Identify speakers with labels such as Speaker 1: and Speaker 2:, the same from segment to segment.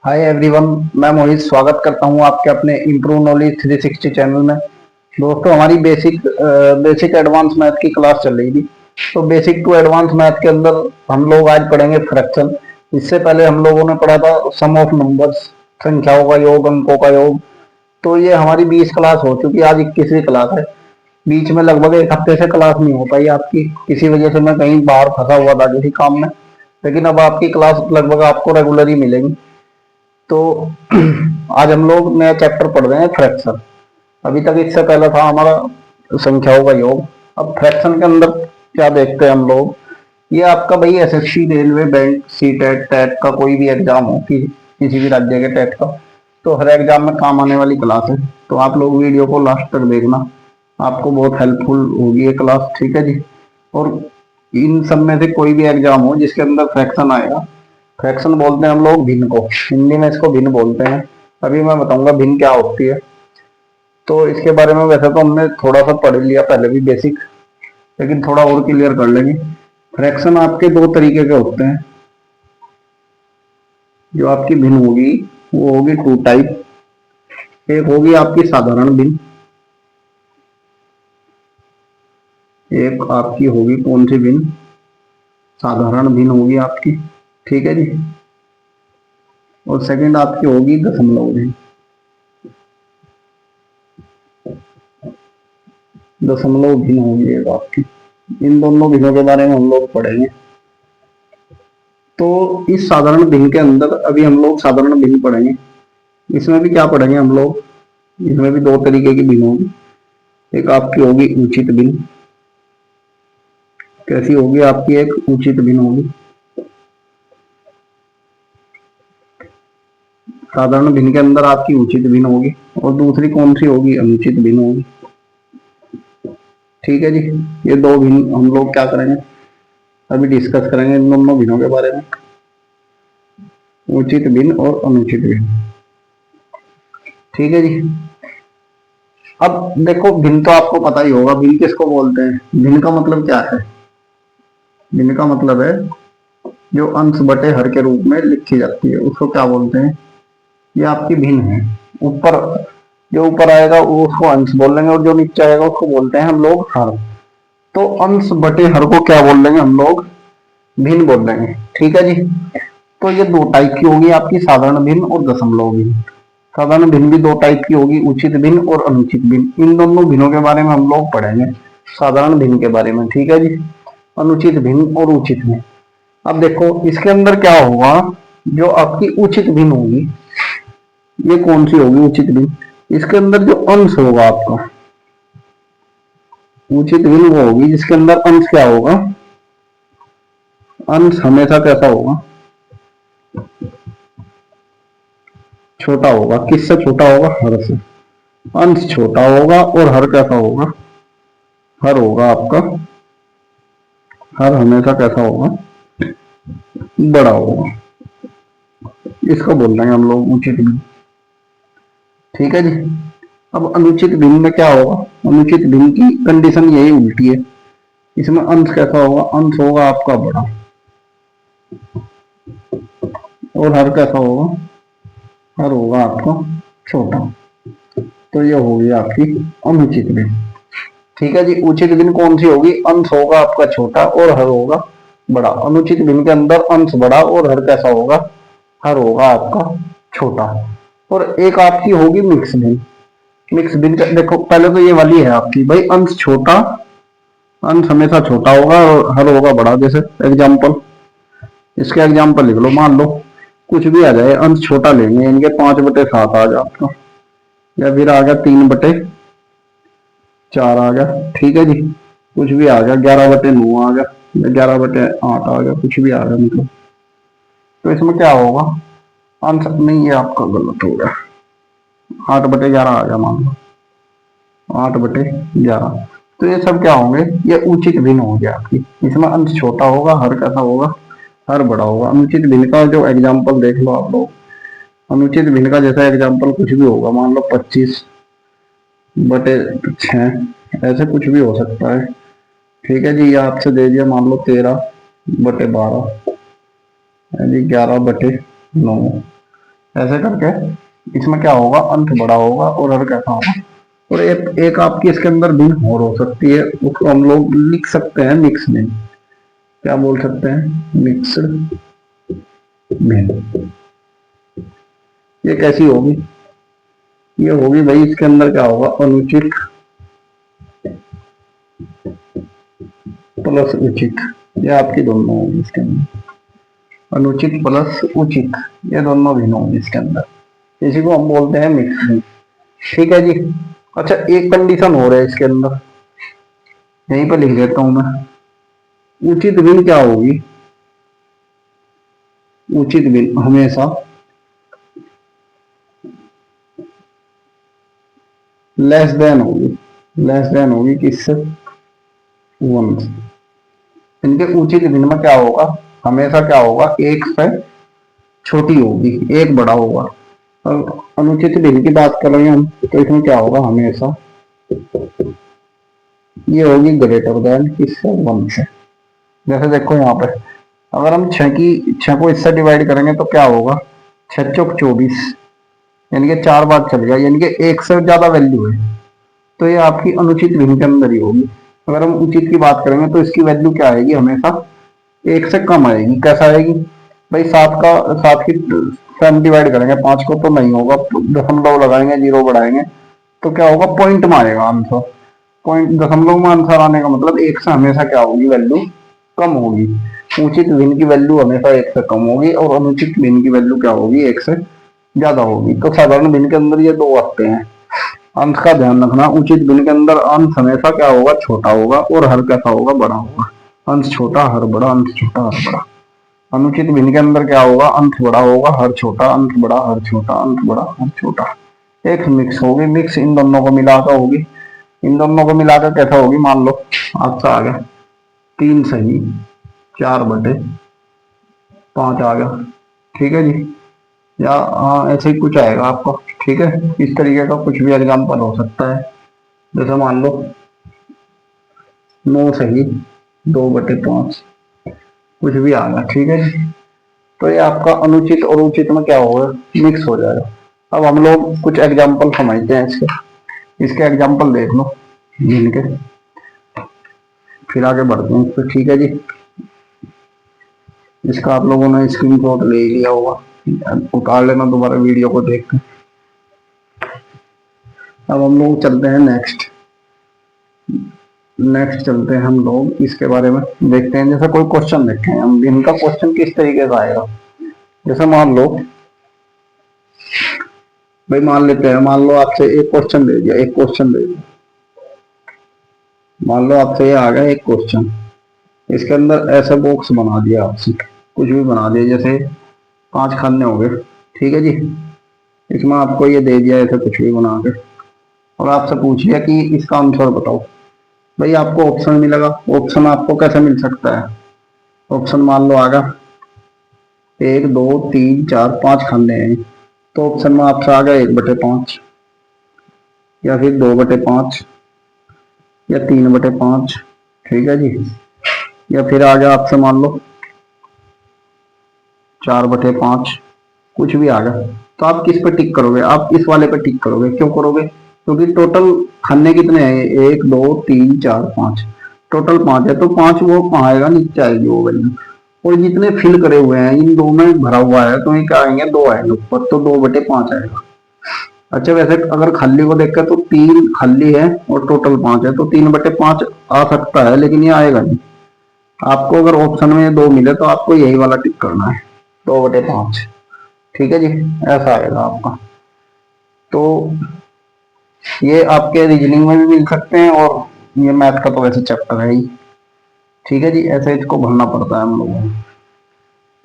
Speaker 1: Hi everyone. मैं मोहित स्वागत करता हूं आपके अपने इम्प्रूव नॉलेज 360 चैनल में। दोस्तों, हमारी बेसिक एडवांस मैथ की क्लास चल रही थी। तो बेसिक टू एडवांस मैथ के अंदर हम लोग आज पढ़ेंगे फ्रैक्शन। इससे पहले हम लोगों ने पढ़ा था सम ऑफ नंबर्स, संख्याओं का योग, अंकों का योग। तो ये हमारी 20 क्लास हो चुकी है, आज 21वीं क्लास है। बीच में लगभग एक हफ्ते से क्लास नहीं हो पाई आपकी, किसी वजह से मैं कहीं बाहर फंसा हुआ था किसी काम में। लेकिन अब आपकी क्लास लगभग आपको रेगुलर ही मिलेगी। तो आज हम लोग नया चैप्टर पढ़ रहे हैं, फ्रैक्शन। अभी तक इससे पहला था हमारा संख्याओं का योग। अब फ्रैक्शन के अंदर क्या देखते हैं हम लोग। ये आपका भाई SSC, railway, bank, CTET, TET का कोई भी एग्जाम हो कि किसी भी राज्य के टेट का, तो हर एग्जाम में काम आने वाली क्लास है। तो आप लोग वीडियो को लास्ट तक देखना, आपको बहुत हेल्पफुल होगी ये क्लास, ठीक है जी। और इन सब में से कोई भी एग्जाम हो जिसके अंदर फ्रैक्शन आएगा, फ्रैक्शन बोलते हैं हम लोग भिन्न को, हिंदी में इसको भिन्न बोलते हैं। अभी मैं बताऊंगा भिन्न क्या होती है। तो इसके बारे में वैसे तो हमने थोड़ा सा पढ़ लिया पहले भी बेसिक, लेकिन थोड़ा और क्लियर कर लेंगे। फ्रैक्शन आपके दो तरीके के होते हैं। जो आपकी भिन्न होगी वो होगी टू टाइप। एक होगी आपकी साधारण भिन्न, एक आपकी होगी कौन सी भिन्न, साधारण भिन्न होगी आपकी, ठीक है जी। और सेकंड आपकी होगी दशमलव भिन्न। दशमलव भिन्न होगी एक आपकी। इन दोनों भिन्नों के बारे में हम लोग पढ़ेंगे। तो इस साधारण भिन्न के अंदर अभी हम लोग साधारण भिन्न पढ़ेंगे। इसमें भी क्या पढ़ेंगे हम लोग, इसमें भी दो तरीके की भिन्न होगी। एक आपकी होगी उचित भिन्न। कैसी होगी आपकी, एक उचित भिन्न होगी। साधारण भिन्न के अंदर आपकी उचित भिन्न होगी, और दूसरी कौन सी होगी, अनुचित भिन्न होगी, ठीक है जी। ये दो भिन्न हम लोग क्या करेंगे, अभी डिस्कस करेंगे इन दोनों भिन्नों के बारे में, उचित भिन्न और अनुचित भिन्न, ठीक है जी। अब देखो, भिन्न तो आपको पता ही होगा, भिन्न किसको बोलते हैं। भिन्न का मतलब क्या है, भिन्न का मतलब है जो अंश बटे हर के रूप में लिखी जाती है, उसको क्या बोलते हैं। ये आपकी भिन्न है। ऊपर जो ऊपर आएगा वो उसको अंश बोल लेंगे, और जो नीचे आएगा उसको बोलते हैं हम लोग हर। तो अंश बटे हर को क्या बोल लेंगे हम लोग, भिन्न बोल देंगे, ठीक है जी। तो ये दो टाइप की होगी आपकी, साधारण भिन्न और दशमलव भिन्न। साधारण भिन्न भी दो टाइप की होगी, उचित भिन्न और अनुचित भिन्न। इन दोनों भिन्नों के बारे में हम लोग पढ़ेंगे, साधारण भिन्न के बारे में, ठीक है जी। अनुचित भिन्न और उचित भिन्न। अब देखो इसके अंदर क्या होगा, जो आपकी उचित भिन्न होगी, ये कौन सी होगी उचित भिन्न। इसके अंदर जो अंश होगा आपका, उचित भिन्न वो होगी जिसके अंदर अंश क्या होगा, अंश हमेशा कैसा होगा, छोटा होगा। किससे छोटा होगा, हर से। अंश छोटा होगा और हर कैसा होगा, हर होगा आपका, हर हमेशा कैसा होगा, बड़ा होगा। इसको बोल रहे हैं हम लोग उचित भिन्न, ठीक है जी। अब अनुचित भिन्न में क्या होगा, अनुचित भिन्न की कंडीशन यही उल्टी है। इसमें अंश कैसा होगा, अंश होगा आपका बड़ा, और हर कैसा होगा, हर होगा आपका छोटा। तो ये होगी आपकी अनुचित भिन्न, ठीक है जी। उचित भिन्न कौन सी होगी, अंश होगा आपका छोटा और हर होगा बड़ा। अनुचित भिन्न के अंदर अंश बड़ा और हर कैसा होगा, हर होगा आपका छोटा। और एक आपकी होगी मिक्स भिन्न। मिक्स भिन्न देखो, पहले तो ये वाली है आपकी भाई, अंश छोटा, अंश हमेशा छोटा होगा और हर होगा बड़ा। जैसे एग्जाम्पल, इसके एग्जाम्पल लिख लो। मान लो कुछ भी आ जाए, अंश छोटा लेंगे, इनके 5/7 आ जाए आपका, या फिर आ गया 3/4 आ गया, ठीक है जी। कुछ भी आ गया, 11/9 आ गया, या 11/8 आ गया, कुछ भी आ गया मतलब। तो इसमें क्या होगा, अंश नहीं, ये आपका गलत हो गया। 8/11 आ गया मान लो, 8/11। तो ये सब क्या होंगे, ये उचित भिन्न हो गया आपकी। इसमें अंश छोटा होगा, हर कैसा होगा, हर बड़ा होगा। अनुचित भिन्न का जो एग्जाम्पल देख लो आप लोग, अनुचित भिन्न का जैसा एग्जाम्पल कुछ भी होगा, मान लो 25/6, ऐसे कुछ भी हो सकता है, ठीक है जी। ये आपसे दे दिया मान लो 13/12, यानी 11/9, ऐसे करके इसमें क्या होगा, अंत बड़ा होगा और हर कैसा होगा। और एक आपकी इसके अंदर भिन्न और हो सकती है, उसको हम लोग लिख सकते हैं मिक्स भिन्न। क्या बोल सकते हैं, मिक्स्ड भिन्न। ये कैसी होगी, ये होगी भाई इसके अंदर क्या होगा, अनुचित प्लस उचित। ये आपकी दोनों होगी इसके अंदर, अनुचित प्लस उचित, ये दोनों भिन्न होंगे इसके अंदर। इसी को हम बोलते हैं मिक्स। ठीक है जी। अच्छा, एक कंडीशन हो रहा है इसके अंदर, यहीं पर लिख देता हूं मैं। उचित भिन्न क्या होगी, उचित भिन्न हमेशा लेस देन होगी, लेस देन होगी किससे, वन। इनके उचित भिन्न में क्या होगा, हमेशा क्या होगा, एक से छोटी होगी, एक बड़ा होगा। और अनुचित भिन्न की बात कर रहे हैं हम, तो इसमें क्या होगा, हमेशा ये होगी ग्रेटर देन किससे, वन से। जैसे देखो यहाँ पे, अगर हम छह को इससे डिवाइड करेंगे तो क्या होगा, 6 चौक 24, यानी कि 4 बार चल गया, यानी कि एक से ज्यादा वैल्यू है, तो ये आपकी अनुचित भिन्न के अंदर ही होगी। अगर हम उचित की बात करेंगे तो इसकी वैल्यू क्या आएगी, हमेशा एक से कम आएगी। कैसा आएगी भाई, 7 की से हम डिवाइड करेंगे 5 को तो नहीं होगा, दशमलव लगाएंगे, 0 बढ़ाएंगे तो क्या होगा, पॉइंट में आएगा आंसर। पॉइंट दशमलव में आंसर आने का मतलब एक से हमेशा क्या होगी, वैल्यू कम होगी। उचित भिन्न की वैल्यू हमेशा एक से कम होगी और अनुचित भिन्न की वैल्यू क्या होगी, एक से ज्यादा होगी। तो साधारण भिन्न के अंदर ये दो आते हैं। अंश का ध्यान रखना, उचित भिन्न के अंदर अंश हमेशा क्या होगा, छोटा होगा और हर कैसा होगा, बड़ा होगा। अंश छोटा हर बड़ा, अंश छोटा हर बड़ा। अनुचित भिन्न के अंदर क्या होगा, अंश बड़ा होगा हर छोटा, अंश बड़ा हर छोटा, अंश बड़ा हर छोटा। एक मिक्स होगी, मिक्स इन दोनों को मिलाकर होगी। इन दोनों को मिलाकर कैसा होगी, मान लो आपका आ गया 3 सही 4/5 आ गया। ठीक है जी, या हाँ ऐसे ही कुछ आएगा आपको। ठीक है, इस तरीके का कुछ भी एग्जाम्पल हो सकता है। जैसे मान लो 9 सही 2/5, कुछ भी आ गया। ठीक है जी, तो ये आपका अनुचित और उचित में क्या होगा, मिक्स हो जाएगा। अब हम लोग कुछ एग्जाम्पल समझते हैं इसके। इसके एग्जाम्पल देख लो इनके, फिर आगे बढ़ते हैं इस पर। ठीक है जी, इसका आप लोगों ने स्क्रीनशॉट ले लिया होगा, उतार लेना दोबारा वीडियो को देख के। अब हम लोग चलते हैं नेक्स्ट चलते हैं हम लोग इसके बारे में देखते हैं। जैसे कोई क्वेश्चन देखें हम, इनका क्वेश्चन किस तरीके का आएगा। जैसे मान लो भाई, मान लेते हैं, मान लो आपसे एक क्वेश्चन दे दिया, एक क्वेश्चन दे दिया, मान लो आपसे ये आ गया एक क्वेश्चन, इसके अंदर ऐसा बॉक्स बना दिया आपसे, कुछ भी बना दिया, जैसे 5 खाने हो गए। ठीक है जी, इसमें आपको ये दे दिया ऐसे कुछ भी बना के, और आपसे पूछ लिया कि इसका आंसर बताओ। भाई आपको ऑप्शन मिलेगा, ऑप्शन आपको कैसे मिल सकता है, ऑप्शन मान लो आगा 1 2 3 4 5 खाने हैं, तो ऑप्शन में आपसे आ गया 1/5 या फिर 2/5 या 3/5। ठीक है जी, या फिर आ गया आपसे मान लो 4/5, कुछ भी आ गया। तो आप किस पे टिक करोगे, आप इस वाले पे टिक करोगे। क्यों करोगे, क्योंकि टोटल खाने कितने हैं, 1 2 3 4 5, टोटल 5 है, तो 5 वो कहाँ आएगा, नीचे आएगी वो वैल्यू। और जितने फिल करे हुए हैं इन दो में भरा हुआ है, तो ये क्या आएंगे, 2 आएंगे ऊपर, तो 2/5 आएगा। अच्छा, वैसे अगर खाली को देखकर तो 3 खाली है और टोटल 5 है, तो 3/5 आ सकता है, लेकिन ये आएगा नहीं। आपको अगर ऑप्शन में 2 मिले तो आपको यही वाला टिक करना है, 2/5। ठीक है जी, ऐसा आएगा आपका। तो ये आपके रीजनिंग में भी मिल सकते हैं, और ये मैथ का तो वैसे चैप्टर है ही। ठीक है जी, ऐसे इसको भरना पड़ता है हम लोगों को।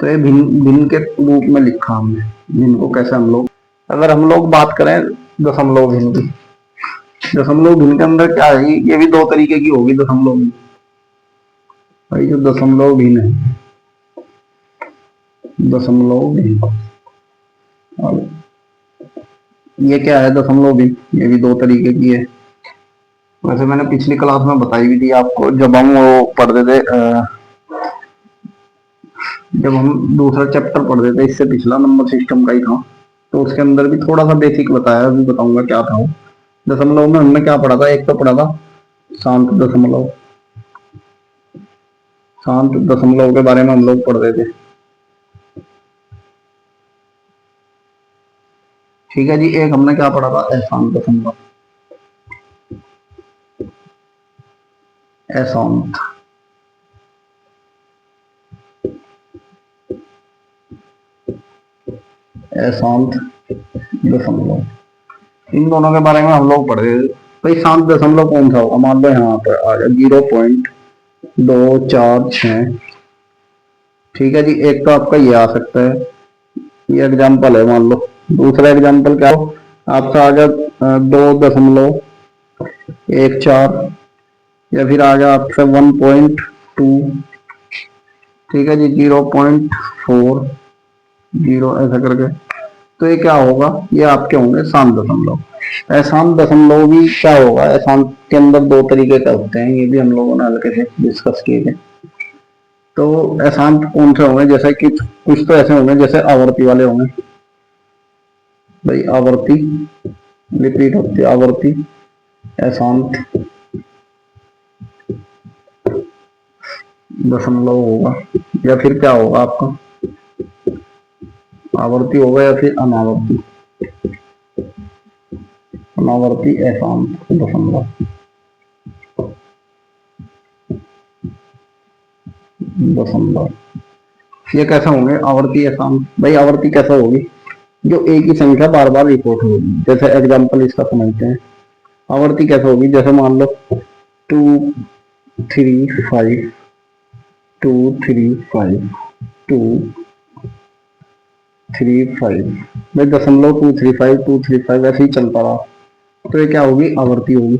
Speaker 1: तो ये भिन्न भिन्न के रूप में लिखा हमने, भिन्न को कैसे हम लोग, अगर हम लोग बात करें दशमलव भिन्न की, दशमलव भिन्न के अंदर क्या है, ये भी 2 तरीके की होगी दशमलव भिन्न। भाई जो दशमलव भिन्न है, दशमलव भिन्न, और ये क्या है दशमलव भिन्न, ये भी 2 तरीके की है। वैसे मैंने पिछली क्लास में बताई भी थी आपको, जब हम वो पढ़ते थे, जब हम दूसरा चैप्टर पढ़ते थे, इससे पिछला नंबर सिस्टम का ही था, तो उसके अंदर भी थोड़ा सा बेसिक बताया, अभी बताऊंगा क्या था वो। दशमलव में हमने क्या पढ़ा था, एक तो पढ़ा था शांत दशमलव, शांत दशमलव के बारे में हम लोग पढ़ रहे थे। ठीक है जी, एक हमने क्या पढ़ा था, अशांत दशमलव, अशांत, अशांत दशमलव, इन दोनों के बारे में हम लोग पढ़ रहे थे। भाई शांत दशमलव कौन सा होगा, मान लो यहाँ पर आ जाए 0.246। ठीक है जी, एक तो आपका ये आ सकता है, ये एग्जाम्पल है मान लो। दूसरा एग्जाम्पल क्या हो आपका, आ गया 2.14, या फिर आ गया आपसे 1.2। ठीक है जी, 0.40 ऐसा करके। तो ये क्या होगा, ये आपके होंगे शांत दशमलव। अशांत दशमलव भी क्या होगा, अशांत के अंदर दो तरीके का होते हैं, ये भी हम लोगों ने हल्के से डिस्कस किए थे। तो अशांत कौन से होंगे, जैसे कि कुछ तो ऐसे होंगे जैसे आवर्ती वाले होंगे। भाई आवर्ती, रिपीट होती है आवर्ती, अशांत दशमलव होगा। या फिर क्या होगा आपका, आवर्ती होगा या फिर अनावर्ती, अनावर्ती अशांत दशमलव, दशमलव। ये कैसे होंगे आवर्ती अशांत, भाई आवर्ती कैसे होगी, जो एक ही संख्या बार बार रिपोर्ट होगी। जैसे एग्जांपल इसका समझते हैं, आवर्ती कैसे होगी, जैसे मान लो 2 3 5, 2 3 5, 2 3 5, भाई दशमलव 2 3 5, 2 3 5 ऐसे ही चलता रहा, तो ये क्या होगी, आवर्ती होगी।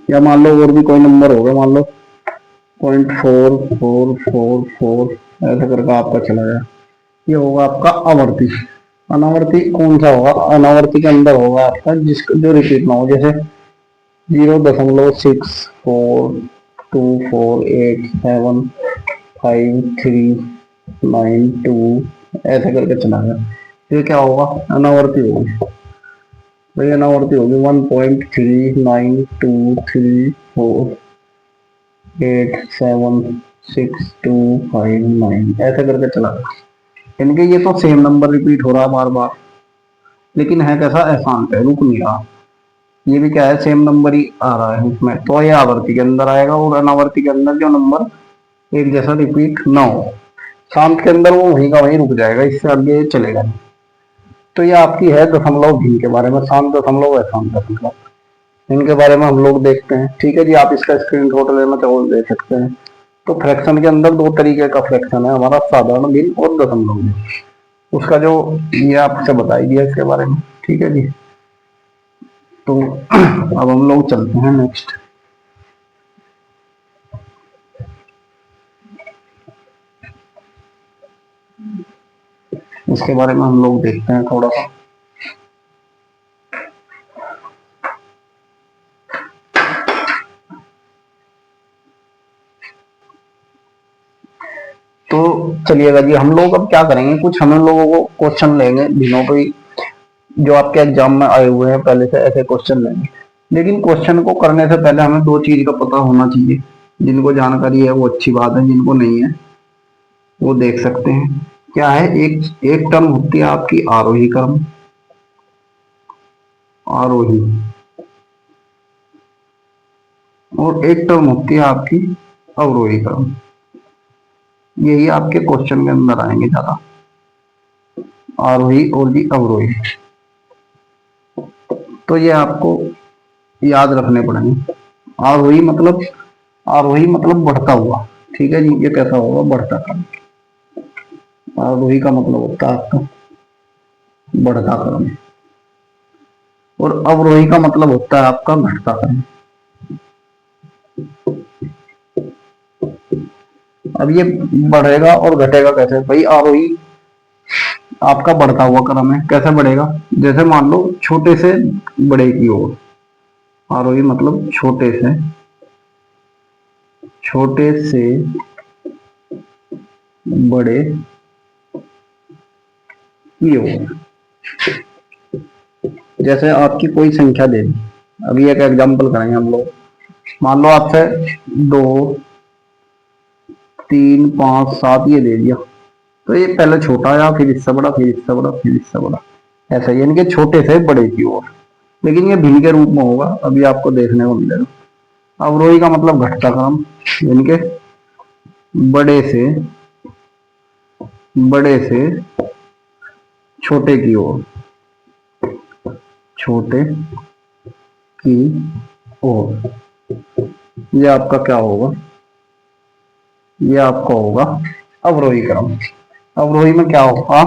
Speaker 1: या मान लो और भी कोई नंबर होगा, मान लो 0.4444 ऐसा करके आपका चला गया, ये होगा आपका आवर्ती। अनावर्ती कौन सा होगा, अनावर्ती के अंदर होगा आपका जिसका जो रिपीट ना हो, जैसे 0.64287532 ऐसा करके चला गया, ये क्या होगा, अनावर्ती होगी। भाई अनावर्ती होगी 1.3923487629 ऐसा करके चला गया। इनके ये तो सेम नंबर रिपीट हो रहा बार बार, लेकिन है कैसा, अशांत है, रुक नहीं रहा। ये भी क्या है, सेम नंबर ही आ रहा है इसमें, तो ये आवर्ती के अंदर आएगा। और अनावर्ती के अंदर जो नंबर एक जैसा रिपीट ना हो, शांत के अंदर वो वहीं का वहीं रुक जाएगा, इससे आगे चलेगा नहीं। तो ये आपकी है दशमलव भिन्न के बारे में, शांत दशमलव अशांत दशमलव, इनके बारे में हम लोग देखते हैं। ठीक है जी, आप इसका स्क्रीन शॉट लेना चाहो ले सकते हैं। तो फ्रैक्शन के अंदर दो तरीके का फ्रैक्शन है हमारा, साधारण भिन्न और दशमलव भिन्न। उसका जो ये आपसे बताई दिया इसके बारे में। ठीक है जी, तो अब हम लोग चलते हैं नेक्स्ट, इसके बारे में हम लोग देखते हैं थोड़ा सा। तो चलिएगा जी, हम लोग अब क्या करेंगे, कुछ हम लोगों को क्वेश्चन लेंगे भिन्नों पे, जो आपके एग्जाम में आए हुए हैं पहले से ऐसे क्वेश्चन लेंगे। लेकिन क्वेश्चन को करने से पहले हमें दो चीज का पता होना चाहिए। जिनको जानकारी है वो अच्छी बात है, जिनको नहीं है वो देख सकते हैं। क्या है, एक एक टर्म होती है आपकी आरोही क्रम, आरोही, और एक टर्म होती है आपकी अवरोही क्रम। यही आपके क्वेश्चन के अंदर आएंगे ज्यादा, आरोही और जी अवरोही। तो ये आपको याद रखने पड़ेंगे। आरोही मतलब बढ़ता हुआ। ठीक है जी, ये कैसा होगा, बढ़ता क्रम। आरोही का मतलब होता है आपका बढ़ता क्रम, और अवरोही का मतलब होता है आपका घटता क्रम। अब ये बढ़ेगा और घटेगा कैसे, भाई आरोही आपका बढ़ता हुआ क्रम है, कैसे बढ़ेगा, जैसे मान लो छोटे से बड़े की ओर। आरोही मतलब छोटे से बड़े की ओर। जैसे आपकी कोई संख्या दे दी, अभी एक एग्जांपल करेंगे हम लोग। मान लो आपसे 2 3 5 7 ये दे दिया, तो ये पहले छोटा आया, फिर इससे बड़ा, फिर इससे बड़ा, फिर इससे बड़ा, ऐसा यानी कि छोटे से बड़े की ओर। लेकिन ये भिन्न के रूप में होगा, अभी आपको देखने को मिलेगा। अवरोही का मतलब घटता क्रम, यानी कि बड़े से छोटे की ओर, छोटे की ओर। ये आपका क्या होगा, ये आपका होगा अवरोही क्रम। अवरोही में क्या होगा,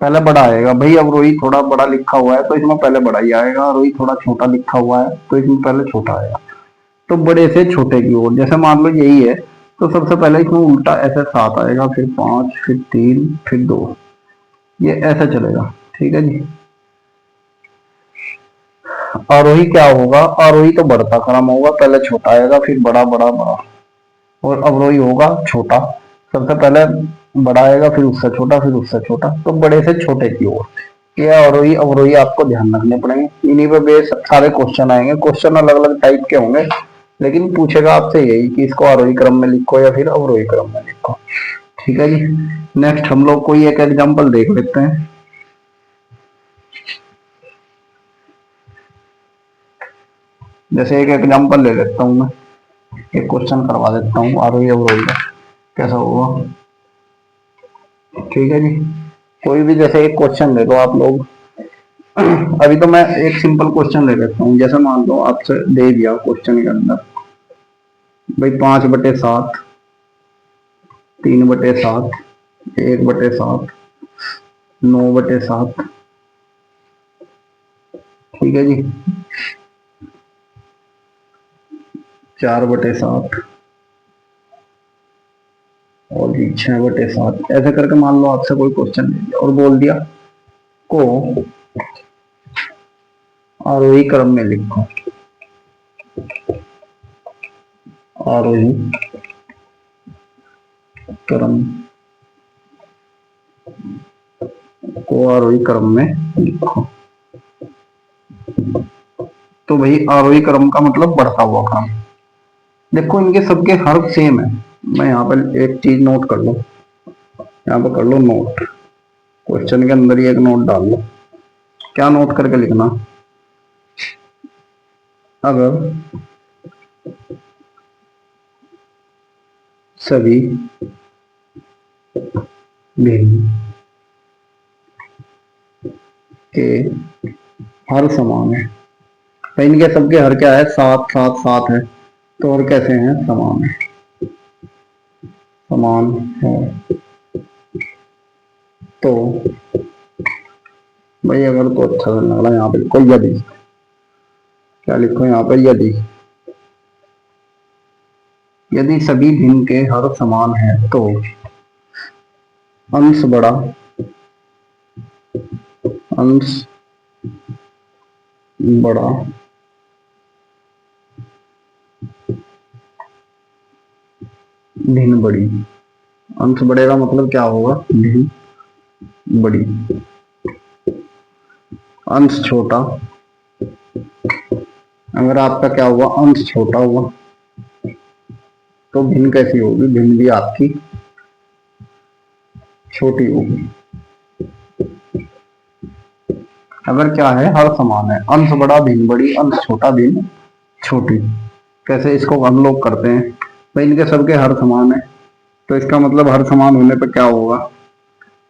Speaker 1: पहले बड़ा आएगा भाई, अवरोही थोड़ा बड़ा लिखा हुआ है तो इसमें पहले बड़ा ही आएगा, अवरोही थोड़ा छोटा लिखा हुआ है तो इसमें पहले छोटा आएगा। तो बड़े से छोटे की ओर, जैसे मान लो यही है, तो सबसे पहले इसमें उल्टा ऐसे 7 आएगा, फिर 5, फिर 3, फिर 2, ये ऐसे चलेगा। ठीक है जी। आरोही क्या होगा, आरोही तो बढ़ता क्रम होगा, पहले छोटा आएगा, फिर बड़ा बड़ा बड़ा। और अवरोही होगा छोटा, सबसे पहले बड़ा आएगा, फिर उससे छोटा, फिर उससे छोटा, तो बड़े से छोटे की ओर। ये अवरोही अवरोही आपको ध्यान रखने पड़ेंगे, इन्हीं पे बेस सारे क्वेश्चन आएंगे। क्वेश्चन अलग अलग टाइप के होंगे, लेकिन पूछेगा आपसे यही कि इसको आरोही क्रम में लिखो या फिर अवरोही क्रम में लिखो। ठीक है जी। नेक्स्ट हम लोग कोई एक एग्जाम्पल देख लेते हैं। जैसे एक एग्जाम्पल ले लेता हूं मैं, एक क्वेश्चन करवा देता हूँ आरोही अवरोही का, कैसा होगा। ठीक है जी। कोई भी जैसे एक क्वेश्चन ले लो आप लोग। अभी तो मैं एक सिंपल क्वेश्चन ले लेता हूँ। जैसे मान लो आपसे दे दिया क्वेश्चन के अंदर भाई 5/7, 3/7, 1/7, 9/7। ठीक है जी। 4/7 और जी 6/7, ऐसे करके मान लो आपसे कोई क्वेश्चन दे दिया और बोल दिया को आरोही क्रम में लिखो। आरोही क्रम को आरोही क्रम में लिखो। तो भाई आरोही क्रम का मतलब बढ़ता हुआ क्रम। देखो इनके सबके हर सेम है। मैं यहाँ पर एक चीज नोट कर लो, यहाँ पर कर लो नोट, क्वेश्चन के अंदर ही एक नोट डाल लो। क्या नोट करके लिखना, अगर सभी भिन्न के हर समान है, तो इनके सबके हर क्या है, 7 7 7 है, तो और कैसे हैं, समान है, समान है। तो भाई अगर तो अच्छा लग रहा है, यहाँ पे लिखो यदि, क्या लिखो यहाँ पे, यदि यदि सभी भिन्न के हर समान है तो अंश बड़ा, अंश बड़ा भिन्न बड़ी। अंश बढ़ेगा मतलब क्या होगा, भिन्न बड़ी। अंश छोटा, अगर आपका क्या हुआ, अंश छोटा हुआ, तो भिन्न कैसी होगी, भिन्न भी आपकी छोटी होगी। अगर क्या है, हर समान है, अंश बड़ा भिन्न बड़ी, अंश छोटा भिन्न छोटी। कैसे इसको हम लोग करते हैं, तो इनके सबके हर समान है, तो इसका मतलब हर समान होने पर क्या होगा,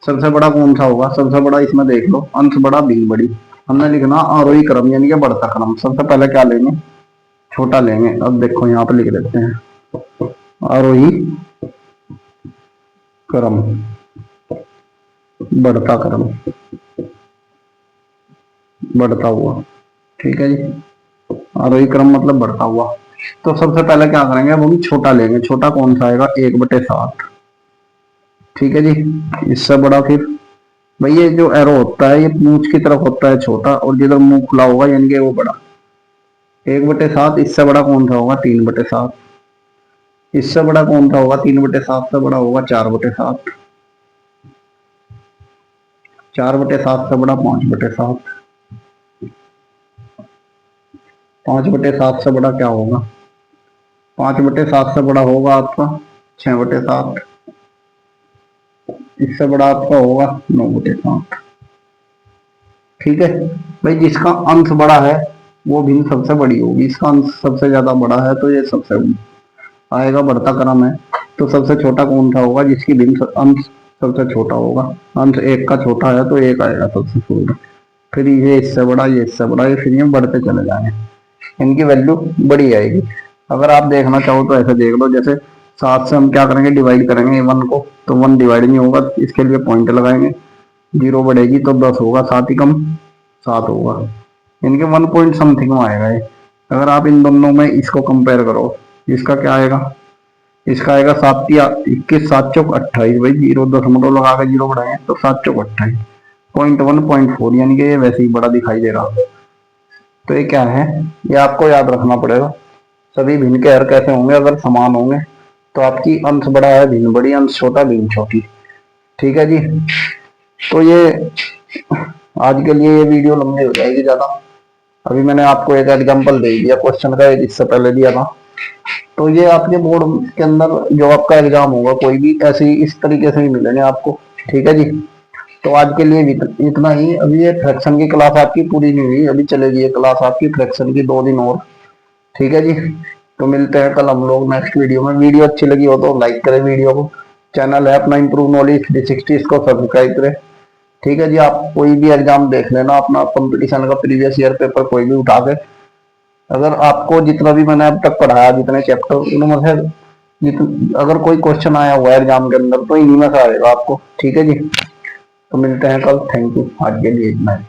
Speaker 1: सबसे बड़ा कौन सा होगा, सबसे बड़ा इसमें देख लो, अंश बड़ा भिन्न बड़ी। हमने लिखना आरोही क्रम यानी कि बढ़ता क्रम, सबसे पहले क्या लेंगे, छोटा लेंगे। अब देखो यहाँ पे लिख देते हैं आरोही क्रम, बढ़ता क्रम, बढ़ता हुआ। ठीक है जी। आरोही क्रम मतलब बढ़ता हुआ। तो सबसे पहले क्या करेंगे, वो भी छोटा लेंगे। छोटा कौन सा आएगा, 1/7। ठीक है जी। इससे बड़ा फिर भाई ये जो एरो होता है ये पूंछ की तरफ होता है छोटा, और जिधर मुंह खुला होगा यानी कि वो बड़ा। 1/7, इससे बड़ा कौन सा होगा, 3/7। इससे बड़ा कौन सा होगा, 3/7 से बड़ा होगा 4/7। 4/7 से बड़ा 5/7। 5/7 से बड़ा क्या होगा? 5/7 से बड़ा होगा आपका 6/7। इससे बड़ा आपका होगा 9/7। ठीक है भाई, जिसका अंश बड़ा है वो भिन्न सबसे बड़ी होगी। इसका अंश सबसे ज्यादा बड़ा है तो ये सबसे आएगा, बढ़ता क्रम है। तो सबसे छोटा कौन सा होगा? जिसकी भिन्न अंश सबसे छोटा होगा। अंश 1 का छोटा है तो 1 आएगा सबसे छोटा। फिर ये इससे बड़ा, ये इससे बड़ा, ये फिर ये बढ़ते चले जाएंगे, इनकी वैल्यू बड़ी आएगी। अगर आप देखना चाहो तो ऐसे देख लो, जैसे 7 से हम क्या करेंगे, डिवाइड करेंगे 1 को, तो 1 डिवाइड नहीं होगा, इसके लिए पॉइंट लगाएंगे। 0 बढ़ेगी तो 10 होगा, 7 ही कम 7 होगा। इनके 1 पॉइंट समथिंग में आएगा ये। अगर आप इन दोनों में इसको कंपेयर करो, इसका क्या आएगा? इसका आएगा 7 या 21, 7 चौक 28। भाई 0 दशमलव लगा के 0 बढ़ाएंगे तो 7 चौक 28, 0.1 0.4, यानी कि ये वैसे ही बड़ा दिखाई दे रहा। तो ये क्या है? ये आपको याद रखना पड़ेगा। सभी भिन्न के हर कैसे होंगे? अगर समान होंगे तो आपकी अंश बड़ा है भिन्न बड़ी, अंश छोटा भिन्न छोटी। ठीक है जी। तो ये आज के लिए ये वीडियो लंबी हो जाएगी ज्यादा। अभी मैंने आपको एक एग्जांपल दे दिया क्वेश्चन का, इससे पहले दिया था। तो ये आपके बोर्ड के अंदर जो आपका एग्जाम होगा कोई भी, ऐसे ही इस तरीके से ही मिलेंगे आपको। ठीक है जी। तो आज के लिए इतना ही। अभी ये फ्रैक्शन की क्लास आपकी पूरी नहीं हुई, अभी चलेगी ये क्लास आपकी फ्रैक्शन की 2 दिन और। ठीक है जी। तो मिलते हैं कल हम लोग नेक्स्ट वीडियो में। वीडियो अच्छी लगी हो तो लाइक करें वीडियो को। चैनल है अपना इम्प्रूव नॉलेज 360, इसको सब्सक्राइब करें। ठीक है जी। आप कोई भी एग्जाम देख लेना अपना, कंपटीशन का प्रीवियस ईयर पेपर कोई भी उठा के। अगर आपको जितना भी मैंने अब तक पढ़ाया, जितने चैप्टर, उनमें से अगर कोई क्वेश्चन आया हुआ है एग्जाम के अंदर तो इन्हीं में से आएगा आपको। ठीक है जी। तो मिलते हैं कल। थैंक यू, आज के लिए इतना ही।